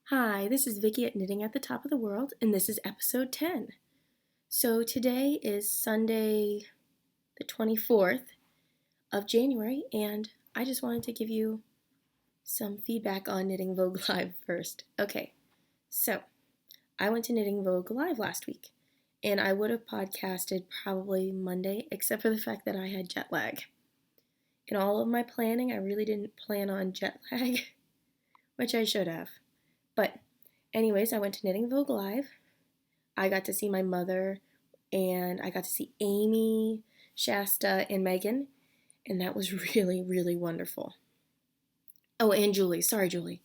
Hi, this is Vicky at Knitting at the Top of the World, and this is episode 10. So today is Sunday, the 24th of January, and I just wanted to give you some feedback on Knitting Vogue Live first. Okay, so I went to Knitting Vogue Live last week, and I would have podcasted probably Monday, except for the fact that I had jet lag. In all of my planning, I really didn't plan on jet lag, which I should have. But anyways, I went to Knitting Vogue Live. I got to see my mother, and I got to see Amy, Shasta, and Megan, and that was really, really wonderful. Oh, and Julie. Sorry, Julie.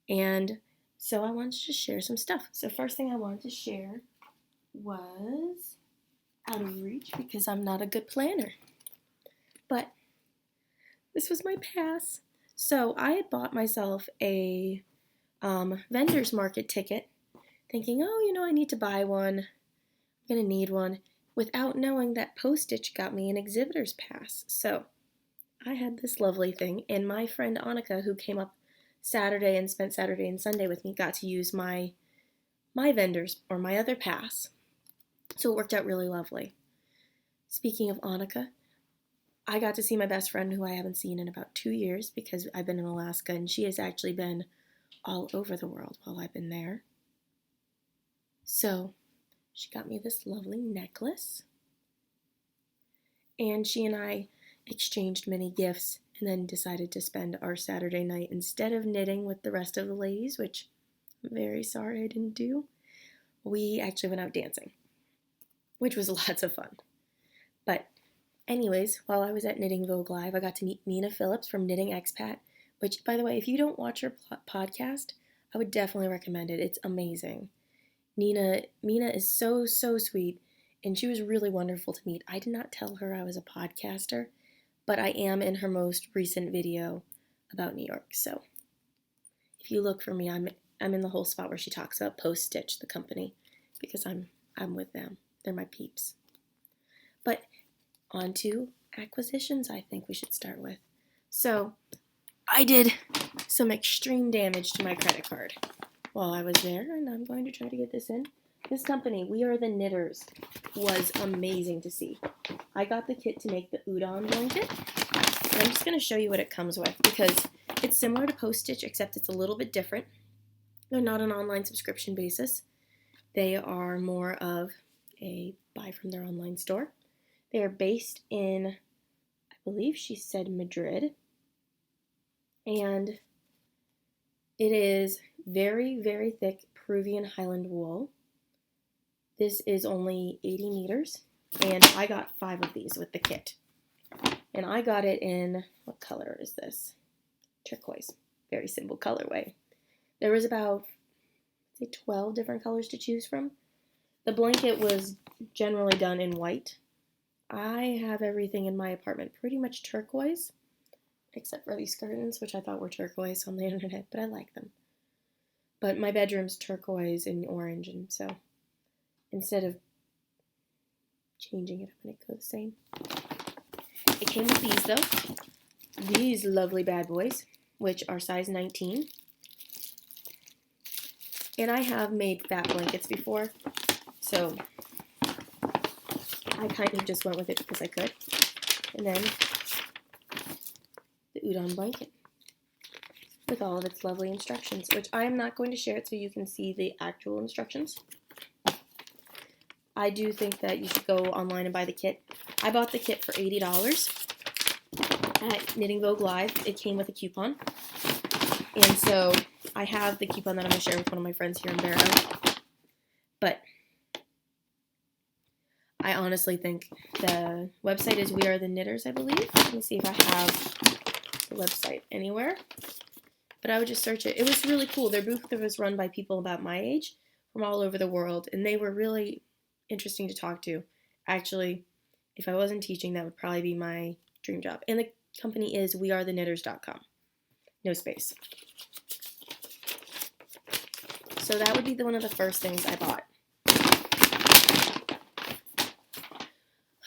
And so I wanted to share some stuff. So first thing I wanted to share was out of reach because I'm not a good planner. But this was my pass. So I had bought myself a vendor's market ticket, thinking, I need to buy one. I'm going to need one, without knowing that Post-Stitch got me an exhibitor's pass. So I had this lovely thing, and my friend Annika, who came up Saturday and spent Saturday and Sunday with me, got to use my vendor's, or my other pass. So it worked out really lovely. Speaking of Annika, I got to see my best friend, who I haven't seen in about 2 years because I've been in Alaska, and she has actually been all over the world while I've been there. So she got me this lovely necklace, and she and I exchanged many gifts and then decided to spend our Saturday night, instead of knitting with the rest of the ladies, which I'm very sorry I didn't do, we actually went out dancing, which was lots of fun. But anyways, while I was at Knitting Vogue Live, I got to meet Mina Phillips from Knitting Expat, which, by the way, if you don't watch her podcast, I would definitely recommend it. It's amazing. Mina is so, so sweet, and she was really wonderful to meet. I did not tell her I was a podcaster, but I am in her most recent video about New York. So if you look for me, I'm in the whole spot where she talks about Post-Stitch, the company, because I'm with them. They're my peeps. But on to acquisitions, I think we should start with. So I did some extreme damage to my credit card while I was there, and I'm going to try to get this in. This company, We Are the Knitters, was amazing to see. I got the kit to make the udon blanket, and I'm just going to show you what it comes with, because it's similar to Post-Stitch, except it's a little bit different. They're not an online subscription basis. They are more of a buy from their online store. They are based in, I believe she said Madrid, and it is very, very thick Peruvian Highland wool. This is only 80 meters, and I got 5 of these with the kit. And I got it in, what color is this? Turquoise. Very simple colorway. There was about, 12 different colors to choose from. The blanket was generally done in white. I have everything in my apartment pretty much turquoise, except for these curtains, which I thought were turquoise on the internet, but I like them. But my bedroom's turquoise and orange, and so instead of changing it, I'm going to go the same. It came with these, though. These lovely bad boys, which are size 19. And I have made fat blankets before, so I kind of just went with it because I could. And then the udon blanket with all of its lovely instructions, which I am not going to share it so you can see the actual instructions. I do think that you should go online and buy the kit. I bought the kit for $80 at Knitting Vogue Live. It came with a coupon. And so I have the coupon that I'm going to share with one of my friends here in Barrow. But I honestly think the website is We Are the Knitters, I believe. Let me see if I have the website anywhere. But I would just search it. It was really cool. Their booth was run by people about my age from all over the world, and they were really interesting to talk to. Actually, if I wasn't teaching, that would probably be my dream job. And the company is wearethennitters.com. No space. So that would be one of the first things I bought.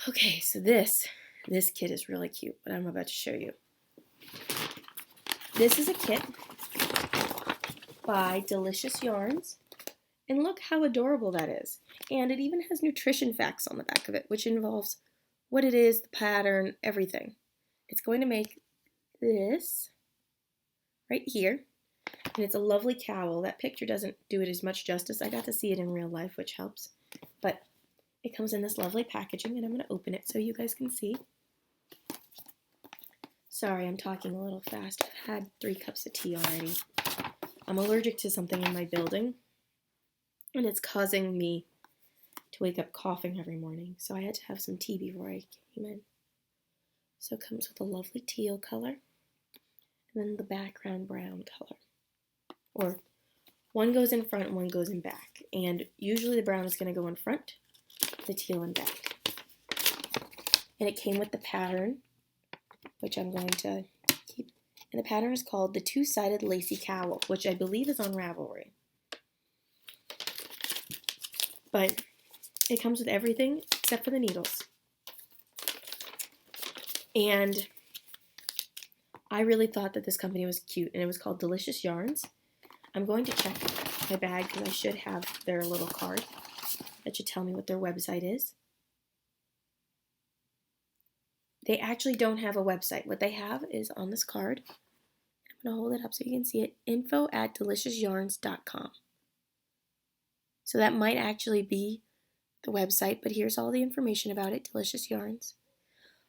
Okay, so this kit is really cute, what I'm about to show you. This is a kit by Delicious Yarns. And look how adorable that is. And it even has nutrition facts on the back of it, which involves what it is, the pattern, everything. It's going to make this right here. And it's a lovely cowl. That picture doesn't do it as much justice. I got to see it in real life, which helps. But it comes in this lovely packaging, and I'm going to open it so you guys can see. Sorry, I'm talking a little fast. I've had 3 cups of tea already. I'm allergic to something in my building, and it's causing me to wake up coughing every morning. So I had to have some tea before I came in. So it comes with a lovely teal color, and then the background brown color. Or one goes in front and one goes in back. And usually the brown is going to go in front, the teal in back. And it came with the pattern, which I'm going to keep. And the pattern is called the Two-Sided Lacy Cowl, which I believe is on Ravelry. But it comes with everything except for the needles. And I really thought that this company was cute, and it was called Delicious Yarns. I'm going to check my bag because I should have their little card that should tell me what their website is. They actually don't have a website. What they have is on this card. I'm going to hold it up so you can see it. info@deliciousyarns.com. So that might actually be the website, but here's all the information about it, Delicious Yarns.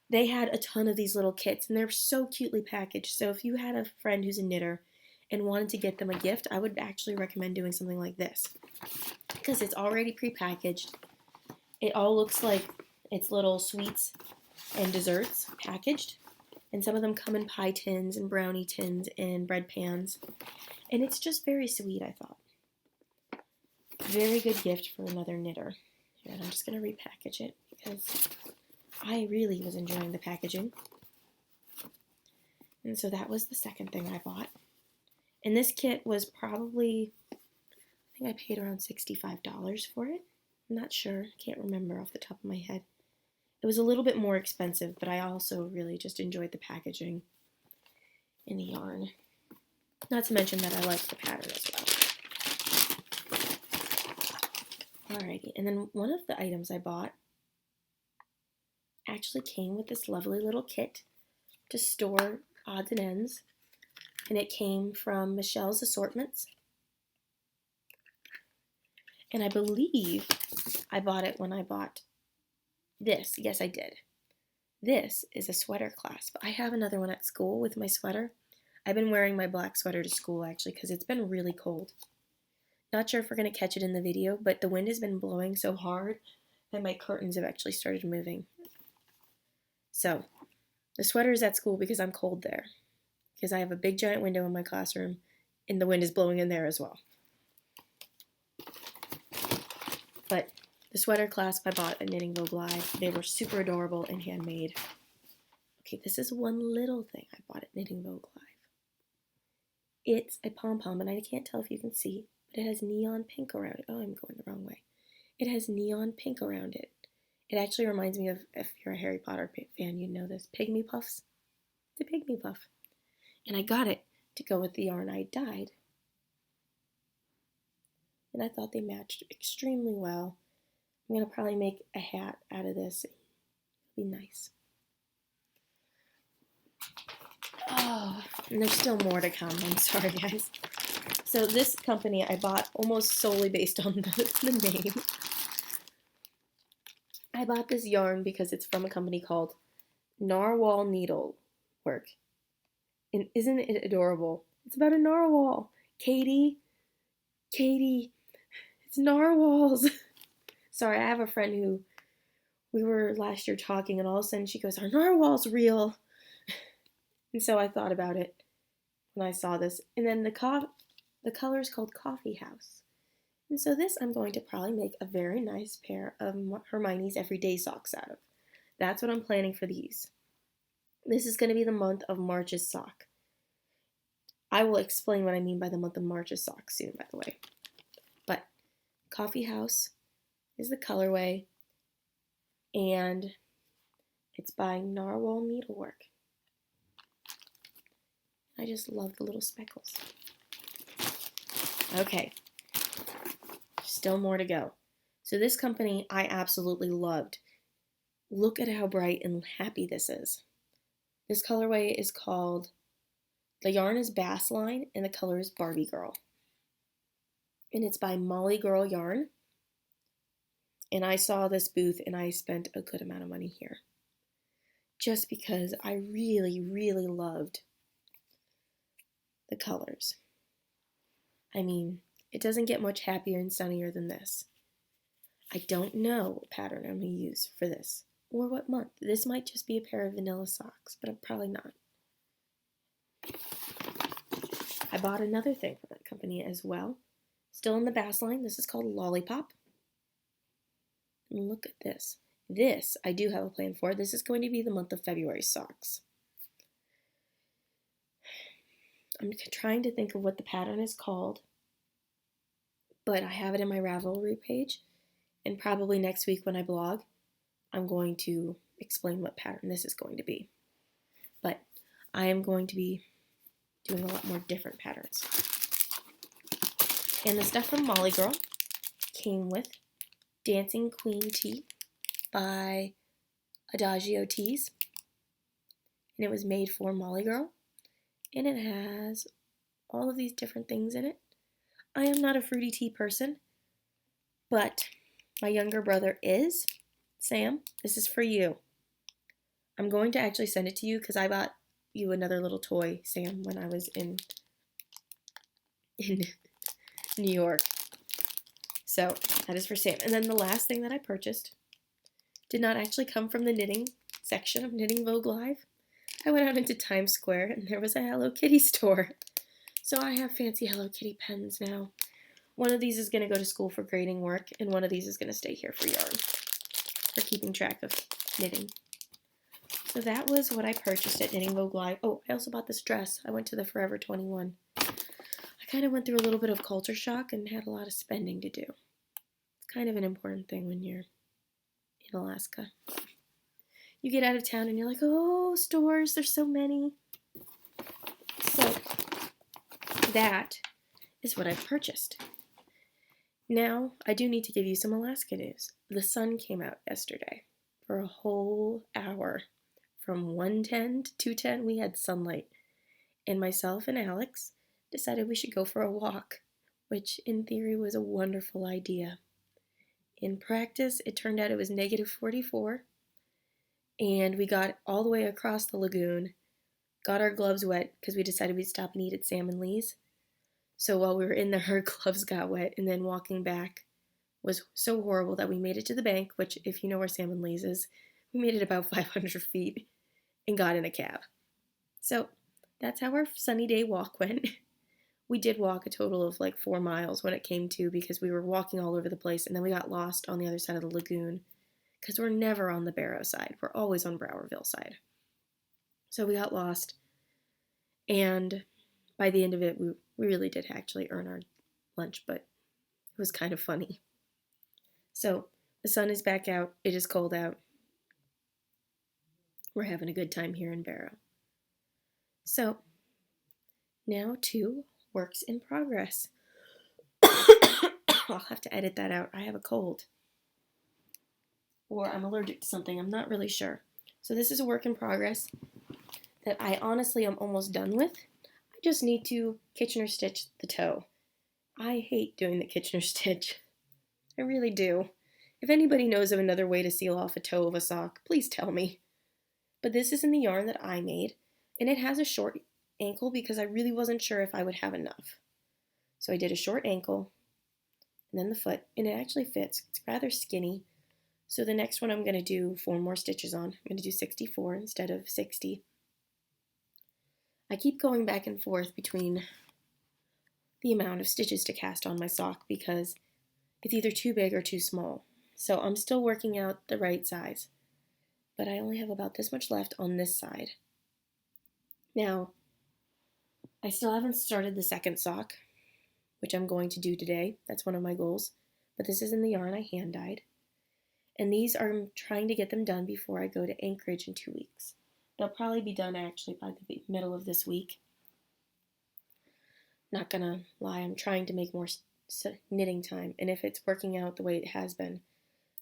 They had a ton of these little kits, and they're so cutely packaged. So if you had a friend who's a knitter and wanted to get them a gift, I would actually recommend doing something like this, because it's already prepackaged. It all looks like it's little sweets and desserts packaged, and some of them come in pie tins and brownie tins and bread pans, and it's just very sweet, I thought. Very good gift for another knitter. And I'm just going to repackage it because I really was enjoying the packaging. And so that was the second thing I bought. And this kit was probably, I think I paid around $65 for it. I'm not sure. I can't remember off the top of my head. It was a little bit more expensive, but I also really just enjoyed the packaging and the yarn. Not to mention that I liked the pattern as well. Alrighty, and then one of the items I bought actually came with this lovely little kit to store odds and ends, and it came from Michelle's Assortments. And I believe I bought it when I bought this. Yes, I did. This is a sweater clasp. I have another one at school with my sweater. I've been wearing my black sweater to school actually because it's been really cold. Not sure if we're going to catch it in the video, but the wind has been blowing so hard that my curtains have actually started moving. So, the sweater is at school because I'm cold there. Because I have a big giant window in my classroom, and the wind is blowing in there as well. But the sweater clasp I bought at Knitting Vogue Live, they were super adorable and handmade. Okay, this is one little thing I bought at Knitting Vogue Live. It's a pom-pom, and I can't tell if you can see, but it has neon pink around it. Oh, I'm going the wrong way. It has neon pink around it. It actually reminds me of, if you're a Harry Potter fan, you know this, Pygmy Puffs. The Pygmy Puff. And I got it to go with the yarn I dyed. And I thought they matched extremely well. I'm going to probably make a hat out of this. It'll be nice. Oh, and there's still more to come. I'm sorry, guys. So this company I bought almost solely based on the name. I bought this yarn because it's from a company called Narwhal Needlework. And isn't it adorable? It's about a narwhal. Katie, it's narwhals. Sorry, I have a friend who, we were last year talking, and all of a sudden she goes, "Are narwhals real?" And so I thought about it when I saw this. And then the color is called Coffee House. And so this I'm going to probably make a very nice pair of Hermione's Everyday Socks out of. That's what I'm planning for these. This is going to be the month of March's sock. I will explain what I mean by the month of March's sock soon, by the way. But Coffee House is the colorway, and it's by Narwhal Needlework. I just love the little speckles. Okay, still more to go. So this company I absolutely loved. Look at how bright and happy this is. This colorway is called, the yarn is Bass Line and the color is Barbie Girl. And it's by Molly Girl Yarn. And I saw this booth and I spent a good amount of money here. Just because I really, really loved the colors. I mean, it doesn't get much happier and sunnier than this. I don't know what pattern I'm going to use for this or what month. This might just be a pair of vanilla socks, but I'm probably not. I bought another thing from that company as well. Still in the Bass line. This is called Lollipop. And look at this. This I do have a plan for. This is going to be the month of February socks. I'm trying to think of what the pattern is called, but I have it in my Ravelry page, and probably next week when I blog, I'm going to explain what pattern this is going to be. But I am going to be doing a lot more different patterns. And the stuff from Molly Girl came with Dancing Queen Tee by Adagio Tees, and it was made for Molly Girl, and it has all of these different things in it. I am not a fruity tea person, but my younger brother is. Sam, this is for you. I'm going to actually send it to you because I bought you another little toy, Sam, when I was in New York. So that is for Sam. And then the last thing that I purchased did not actually come from the knitting section of Knitting Vogue Live. I went out into Times Square and there was a Hello Kitty store. So I have fancy Hello Kitty pens now. One of these is going to go to school for grading work, and one of these is going to stay here for yarn, for keeping track of knitting. So that was what I purchased at Knitting Vogue Live. Oh, I also bought this dress. I went to the Forever 21. I kind of went through a little bit of culture shock and had a lot of spending to do. It's kind of an important thing when you're in Alaska. You get out of town and you're like, oh, stores, there's so many. So that is what I've purchased. Now, I do need to give you some Alaska news. The sun came out yesterday for a whole hour. From 1:10 to 2:10, we had sunlight. And myself and Alex decided we should go for a walk, which in theory was a wonderful idea. In practice, it turned out it was -44, and we got all the way across the lagoon, got our gloves wet because we decided we'd stop and eat at Sam and Lee's. So while we were in there, our gloves got wet, and then walking back was so horrible that we made it to the bank, which, if you know where Sam and Lee's is, we made it about 500 feet and got in a cab. So that's how our sunny day walk went. We did walk a total of like 4 miles when it came to, because we were walking all over the place, and then we got lost on the other side of the lagoon because we're never on the Barrow side. We're always on Browerville side. So we got lost, and by the end of it, we really did actually earn our lunch, but it was kind of funny. So the sun is back out. It is cold out. We're having a good time here in Barrow. So now to works in progress. I'll have to edit that out. I have a cold. Or I'm allergic to something. I'm not really sure. So this is a work in progress that I honestly am almost done with. I just need to Kitchener stitch the toe. I hate doing the Kitchener stitch. I really do. If anybody knows of another way to seal off a toe of a sock, please tell me. But this is in the yarn that I made, and it has a short ankle because I really wasn't sure if I would have enough. So I did a short ankle, and then the foot, and it actually fits. It's rather skinny. So the next one I'm going to do 4 more stitches on. I'm going to do 64 instead of 60. I keep going back and forth between the amount of stitches to cast on my sock because it's either too big or too small. So I'm still working out the right size. But I only have about this much left on this side. Now, I still haven't started the second sock, which I'm going to do today. That's one of my goals. But this is in the yarn I hand dyed. And these I'm trying to get them done before I go to Anchorage in 2 weeks. They'll probably be done actually by the middle of this week. Not gonna lie, I'm trying to make more knitting time, and if it's working out the way it has been,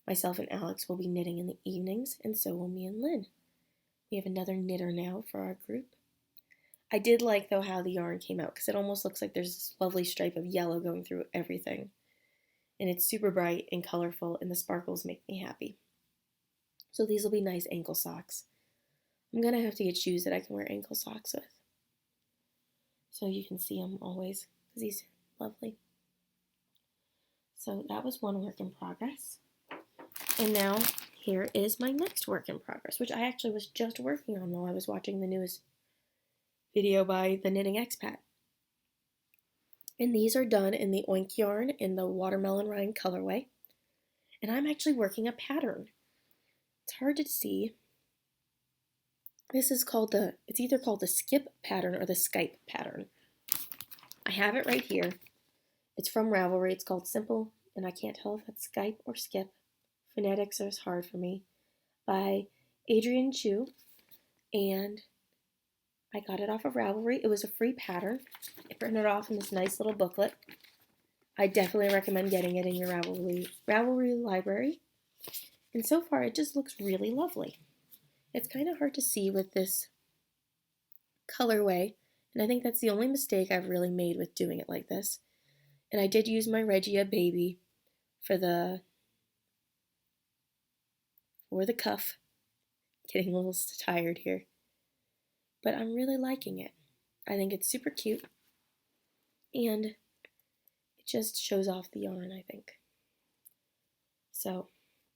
myself and Alex will be knitting in the evenings, and so will me and Lynn. We have another knitter now for our group. I did like, though, how the yarn came out, because it almost looks like there's this lovely stripe of yellow going through everything. And it's super bright and colorful, and the sparkles make me happy. So these will be nice ankle socks. I'm going to have to get shoes that I can wear ankle socks with, so you can see them always, because he's lovely. So that was one work in progress. And now here is my next work in progress, which I actually was just working on while I was watching the newest video by the Knitting Expat. And these are done in the Oink yarn in the watermelon rind colorway. And I'm actually working a pattern. It's hard to see. This is called it's either called the skip pattern or the Skype pattern. I have it right here. It's from Ravelry. It's called Simple, and I can't tell if that's Skype or Skip. Phonetics is hard for me. By Adrienne Chu, and I got it off of Ravelry. It was a free pattern. It printed off in this nice little booklet. I definitely recommend getting it in your Ravelry library. And so far, it just looks really lovely. It's kind of hard to see with this colorway, and I think that's the only mistake I've really made with doing it like this. And I did use my Regia Baby for the cuff. Getting a little tired here. But I'm really liking it. I think it's super cute, and it just shows off the yarn, I think. So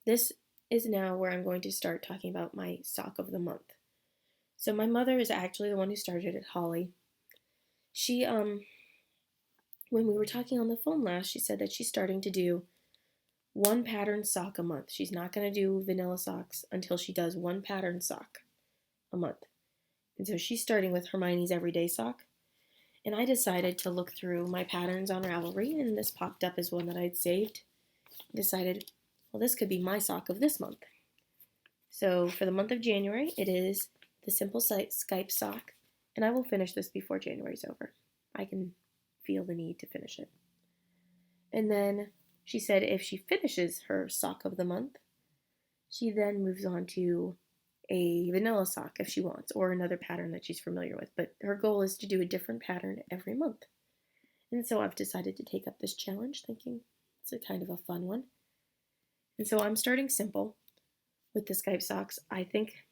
this is now where I'm going to start talking about my sock of the month. So my mother is actually the one who started it, Holly. She, when we were talking on the phone last, she said that she's starting to do one pattern sock a month. She's not going to do vanilla socks until she does one pattern sock a month. And so she's starting with Hermione's Everyday Sock. And I decided to look through my patterns on Ravelry, and this popped up as one that I'd saved. I decided, well, this could be my sock of this month. So for the month of January, it is the Simple Skype sock, and I will finish this before January's over. I can feel the need to finish it. And then she said if she finishes her sock of the month, she then moves on to a vanilla sock if she wants, or another pattern that she's familiar with. But her goal is to do a different pattern every month. And so I've decided to take up this challenge, thinking it's a kind of a fun one. And so I'm starting simple with the Skype socks. I think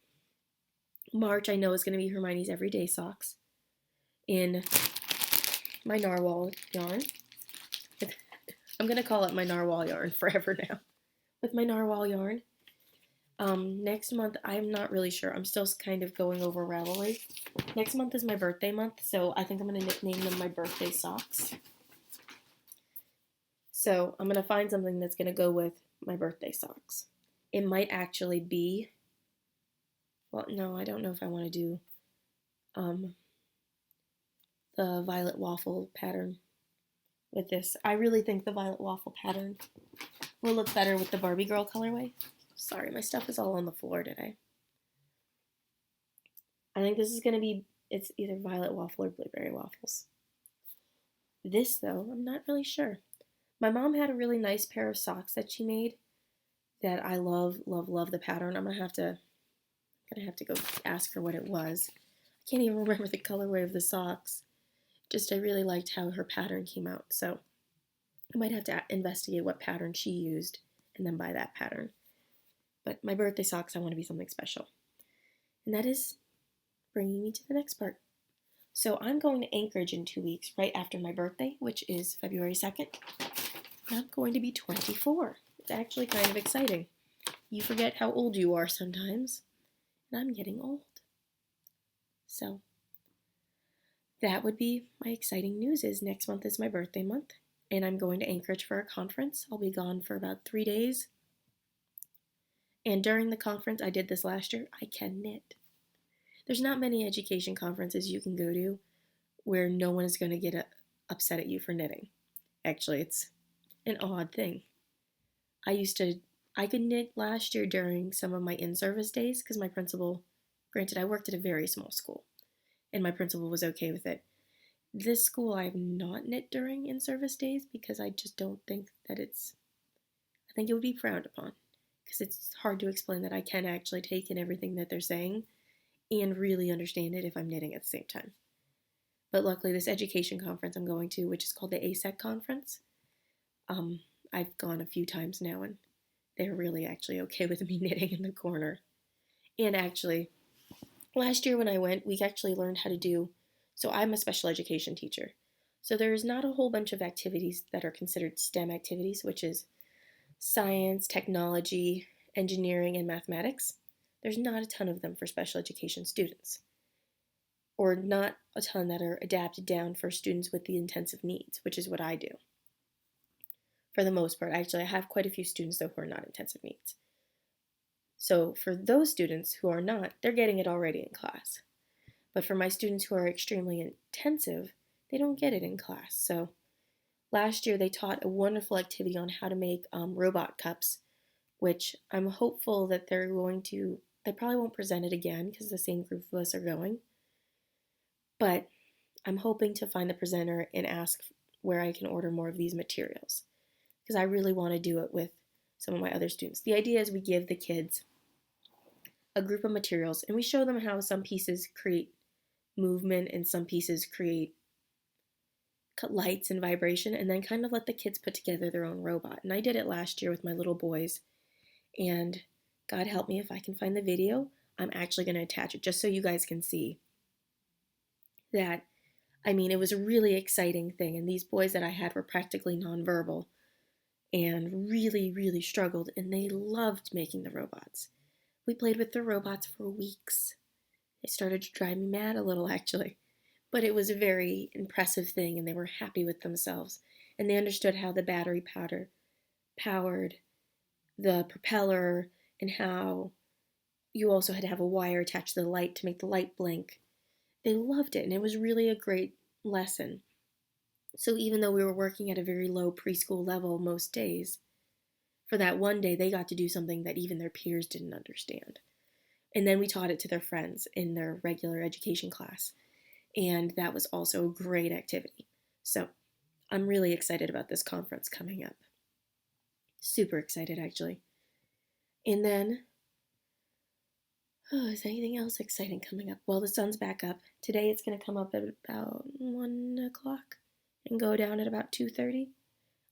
March I know is going to be Hermione's Everyday Socks in my narwhal yarn. I'm going to call it my narwhal yarn forever now. With my narwhal yarn. Next month, I'm not really sure. I'm still kind of going over Ravelry. Next month is my birthday month, so I think I'm going to nickname them my birthday socks. So I'm going to find something that's going to go with my birthday socks. It might actually be, well, no, I don't know if I want to do the violet waffle pattern with this. I really think the violet waffle pattern will look better with the Barbie girl colorway. Sorry, my stuff is all on the floor today. I think this is going to be, it's either violet waffle or blueberry waffles. This, though, I'm not really sure. My mom had a really nice pair of socks that she made that I love, love, love the pattern. I'm going to have to go ask her what it was. I can't even remember the colorway of the socks. Just I really liked how her pattern came out, so I might have to investigate what pattern she used and then buy that pattern. But my birthday socks, I want to be something special. And that is bringing me to the next part. So I'm going to Anchorage in 2 weeks, right after my birthday, which is February 2nd. And I'm going to be 24. It's actually kind of exciting. You forget how old you are sometimes. And I'm getting old. So that would be my exciting news is next month is my birthday month. And I'm going to Anchorage for a conference. I'll be gone for about 3 days. And during the conference, I did this last year, I can knit. There's not many education conferences you can go to where no one is going to get upset at you for knitting. Actually, it's an odd thing. I could knit last year during some of my in-service days because my principal, granted I worked at a very small school, and my principal was okay with it. This school I have not knit during in-service days because I just don't think that I think it would be frowned upon because it's hard to explain that I can actually take in everything that they're saying and really understand it if I'm knitting at the same time. But luckily, this education conference I'm going to, which is called the ASEC conference, um, I've gone a few times now, and they're really actually okay with me knitting in the corner. And actually, last year when I went, we actually learned how to do. So I'm a special education teacher. So there's not a whole bunch of activities that are considered STEM activities, which is science, technology, engineering, and mathematics. There's not a ton of them for special education students, or not a ton that are adapted down for students with the intensive needs, which is what I do. For the most part, actually, I have quite a few students though who are not intensive needs. So for those students who are not, they're getting it already in class. But for my students who are extremely intensive, they don't get it in class. So last year they taught a wonderful activity on how to make robot cups, which I'm hopeful that they probably won't present it again because the same group of us are going. But I'm hoping to find the presenter and ask where I can order more of these materials because I really want to do it with some of my other students. The idea is we give the kids a group of materials and we show them how some pieces create movement and some pieces create lights and vibration, and then kind of let the kids put together their own robot. And I did it last year with my little boys, and God help me if I can find the video. I'm actually going to attach it just so you guys can see that. I mean, it was a really exciting thing, and these boys that I had were practically nonverbal and really, really struggled, and they loved making the robots. We played with the robots for weeks. It started to drive me mad a little, actually. But it was a very impressive thing, and they were happy with themselves. And they understood how the battery powder powered the propeller, and how you also had to have a wire attached to the light to make the light blink. They loved it, and it was really a great lesson. So even though we were working at a very low preschool level most days, for that one day they got to do something that even their peers didn't understand. And then we taught it to their friends in their regular education class. And that was also a great activity. So I'm really excited about this conference coming up. Super excited, actually. And then, is anything else exciting coming up? Well, the sun's back up. Today it's going to come up at about 1 o'clock and go down at about 2:30.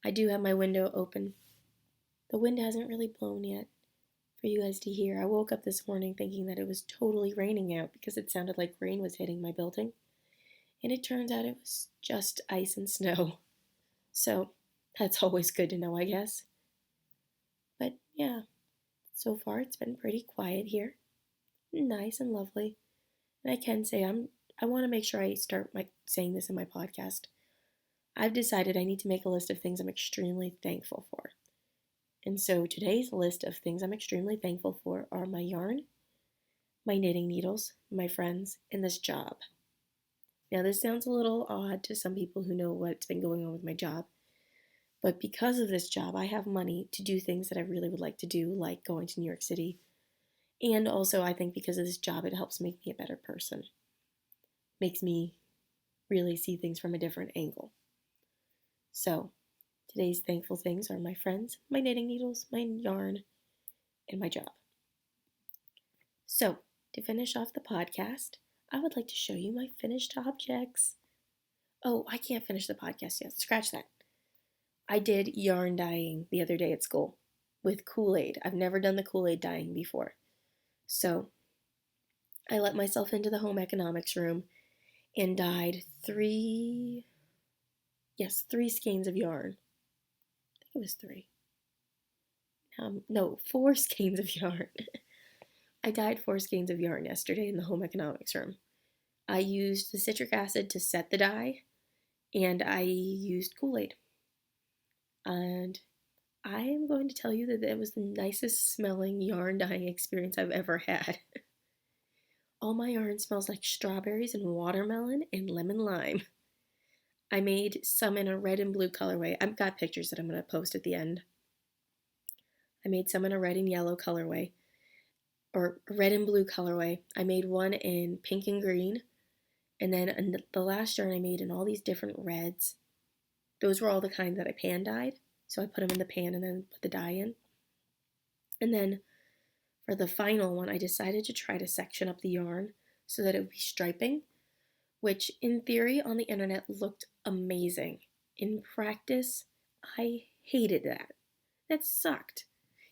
I do have my window open. The wind hasn't really blown yet for you guys to hear. I woke up this morning thinking that it was totally raining out because it sounded like rain was hitting my building. And it turns out it was just ice and snow. So that's always good to know, I guess. But yeah, so far it's been pretty quiet here. Nice and lovely. And I can say I want to make sure I start saying this in my podcast. I've decided I need to make a list of things I'm extremely thankful for. And so today's list of things I'm extremely thankful for are my yarn, my knitting needles, my friends, and this job. Now, this sounds a little odd to some people who know what's been going on with my job, but because of this job, I have money to do things that I really would like to do, like going to New York City. And also, I think because of this job, it helps make me a better person. Makes me really see things from a different angle. So, today's thankful things are my friends, my knitting needles, my yarn, and my job. So, to finish off the podcast, I would like to show you my finished objects. Oh, I can't finish the podcast yet. Scratch that. I did yarn dyeing the other day at school with Kool-Aid. I've never done the Kool-Aid dyeing before. So, I let myself into the home economics room and dyed three skeins of yarn. I think it was three. No, 4 skeins of yarn. I dyed 4 skeins of yarn yesterday in the home economics room. I used the citric acid to set the dye, and I used Kool-Aid. And I am going to tell you that it was the nicest smelling yarn dyeing experience I've ever had. All my yarn smells like strawberries and watermelon and lemon lime. I made some in a red and blue colorway. I've got pictures that I'm going to post at the end. I made some in a red and yellow colorway, or red and blue colorway. I made one in pink and green, And then the last yarn I made in all these different reds, those were all the kind that I pan dyed. So I put them in the pan and then put the dye in. And then for the final one, I decided to try to section up the yarn so that it would be striping, which in theory on the internet looked amazing. In practice, I hated that. That sucked.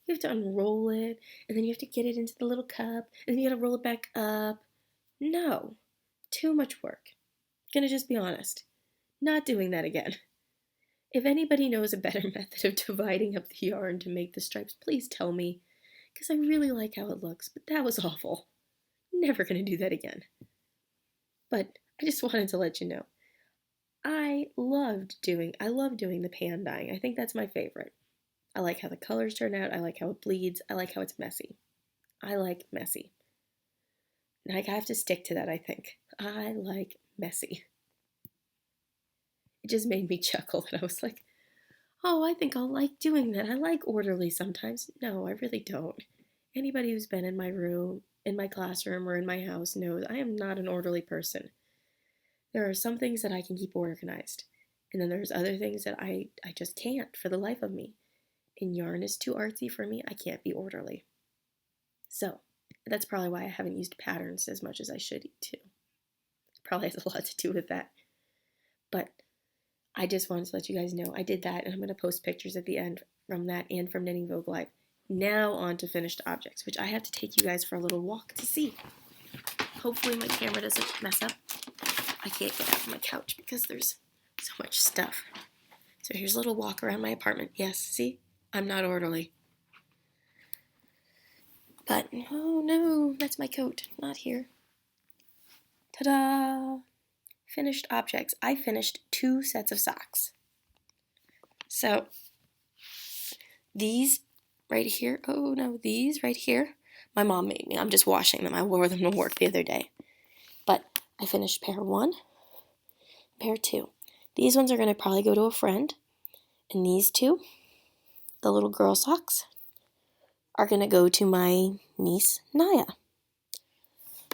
You have to unroll it, and then you have to get it into the little cup, and then you gotta roll it back up. No, too much work. Gonna just be honest. Not doing that again. If anybody knows a better method of dividing up the yarn to make the stripes, please tell me, because I really like how it looks, but that was awful. Never gonna do that again. But I just wanted to let you know. I love doing the pan dyeing. I think that's my favorite. I like how the colors turn out. I like how it bleeds. I like how it's messy. I like messy. Like, I have to stick to that, I think. I like messy. It just made me chuckle that I was like, oh, I think I'll like doing that. I like orderly sometimes. No, I really don't. Anybody who's been in my room, in my classroom, or in my house knows I am not an orderly person. There are some things that I can keep organized, and then there's other things that I just can't for the life of me. And yarn is too artsy for me. I can't be orderly. So that's probably why I haven't used patterns as much as I should too. Probably has a lot to do with that. But I just wanted to let you guys know I did that, and I'm going to post pictures at the end from that and from Knitting Vogue Live. Now on to finished objects, which I have to take you guys for a little walk to see. Hopefully my camera doesn't mess up. I can't get out of my couch because there's so much stuff. So here's a little walk around my apartment. Yes, see? I'm not orderly. But, oh no, that's my coat. Not here. Ta-da! Finished objects. I finished 2 sets of socks. So, these right here, oh no, these right here, my mom made me. I'm just washing them. I wore them to work the other day. But I finished pair 1, pair 2. These ones are going to probably go to a friend. And these 2, the little girl socks, are going to go to my niece, Naya.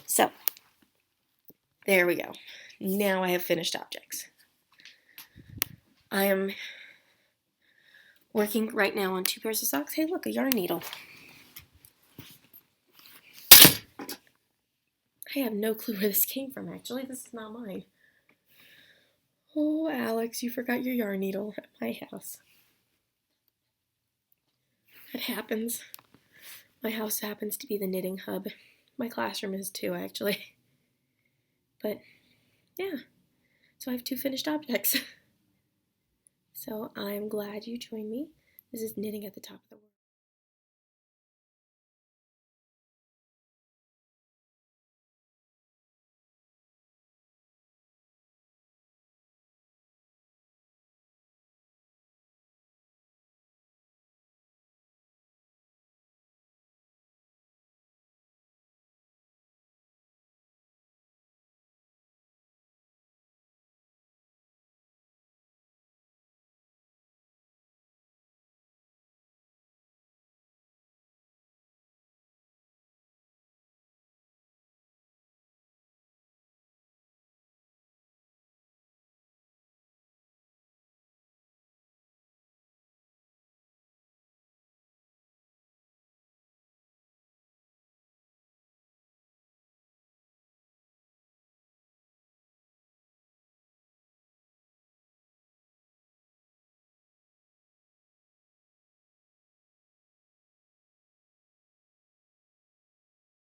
So, there we go. Now I have finished objects. I am working right now on 2 pairs of socks. Hey, look, a yarn needle. I have no clue where this came from, actually. This is not mine. Oh, Alex, you forgot your yarn needle at my house. It happens. My house happens to be the knitting hub. My classroom is too, actually. But, yeah. So I have 2 finished objects. So I'm glad you joined me. This is Knitting at the Top of the World.